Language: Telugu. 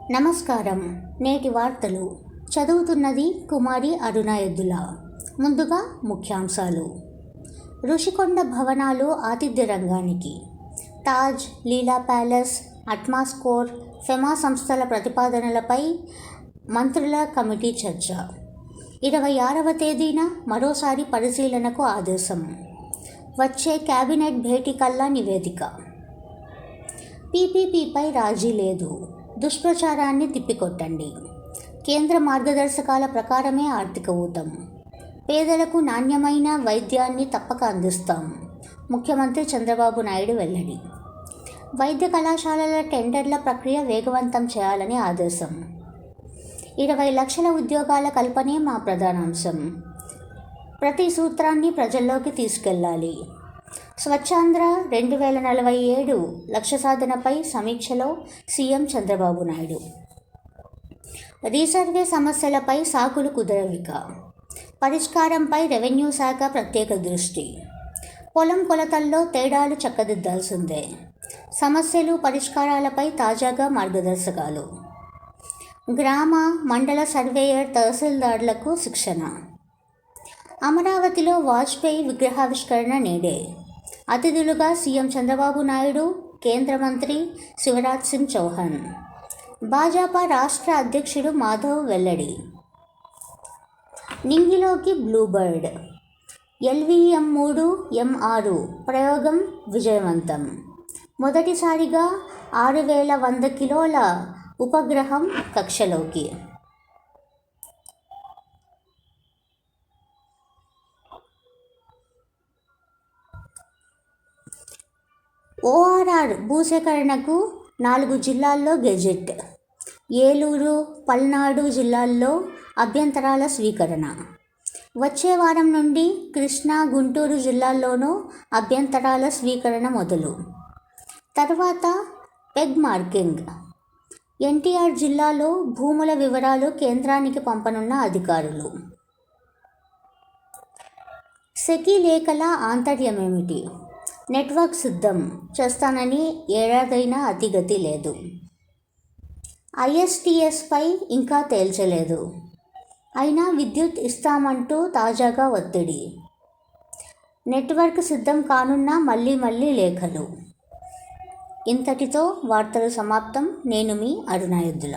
నమస్కారం. నేటి వార్తలు చదువుతున్నది కుమారి అరుణాయద్దుల. ముందుగా ముఖ్యాంశాలు. ఋషికొండ భవనాలు ఆతిథ్య రంగానికి. తాజ్, లీలా ప్యాలెస్, అట్మాస్కోర్, ఫెమా సంస్థల ప్రతిపాదనలపై మంత్రుల కమిటీ చర్చ. 26వ తేదీన మరోసారి పరిశీలనకు ఆదేశం. వచ్చే కేబినెట్ భేటీ కల్లా నివేదిక. పీపీపీపై రాజీ లేదు. దుష్ప్రచారాన్ని తిప్పికొట్టండి. కేంద్ర మార్గదర్శకాల ప్రకారమే ఆర్థిక ఊతం. పేదలకు నాణ్యమైన వైద్యాన్ని తప్పక అందిస్తాం. ముఖ్యమంత్రి చంద్రబాబు నాయుడు వెల్లడి. వైద్య కళాశాలల టెండర్ల ప్రక్రియ వేగవంతం చేయాలని ఆదేశం. 20 లక్షల ఉద్యోగాల కల్పనే మా ప్రధానాంశం. ప్రతి సూత్రాన్ని ప్రజల్లోకి తీసుకెళ్లాలి. స్వచ్ఛాంధ్ర 2047 లక్ష్య సాధనపై సమీక్షలో సీఎం చంద్రబాబు నాయుడు. రీసర్వే సమస్యలపై సాకులు కుదరవిక. పరిష్కారంపై రెవెన్యూ శాఖ ప్రత్యేక దృష్టి. పొలం కొలతల్లో తేడాలు చక్కదిద్దాల్సిందే. సమస్యలు పరిష్కారాలపై తాజాగా మార్గదర్శకాలు. గ్రామ, మండల సర్వేయర్, తహసీల్దార్లకు శిక్షణ. అమరావతిలో వాజ్పేయి విగ్రహావిష్కరణ నేడే. అతిథులుగా సీఎం చంద్రబాబు నాయుడు, కేంద్ర మంత్రి శివరాజ్ సింగ్ చౌహాన్. భాజపా రాష్ట్ర అధ్యక్షుడు మాధవ్ వెల్లడి. నింగిలోకి బ్లూబర్డ్. LVM-3 M6 ప్రయోగం విజయవంతం. మొదటిసారిగా 6100 కిలోల ఉపగ్రహం కక్షలోకి. ORR భూసేకరణకు 4 జిల్లాల్లో గెజెట్. ఏలూరు, పల్నాడు జిల్లాల్లో అభ్యంతరాల స్వీకరణ. వచ్చే వారం నుండి కృష్ణా, గుంటూరు జిల్లాల్లోనూ అభ్యంతరాల స్వీకరణ మొదలు. తర్వాత పెగ్ మార్కింగ్. ఎన్టీఆర్ జిల్లాలో భూముల వివరాలు కేంద్రానికి పంపనున్న అధికారులు. సెకీ లేఖల ఆంతర్యమేమిటి? నెట్వర్క్ సిద్ధం చేస్తానని ఏడాదైనా అతిగతి లేదు. ISTSపై ఇంకా తేల్చలేదు. అయినా విద్యుత్ ఇస్తామంటూ తాజాగా ఒత్తిడి. నెట్వర్క్ సిద్ధం కానున్నా మళ్ళీ లేఖలు. ఇంతటితో వార్తలు సమాప్తం. నేను మీ అరుణాయద్దుల.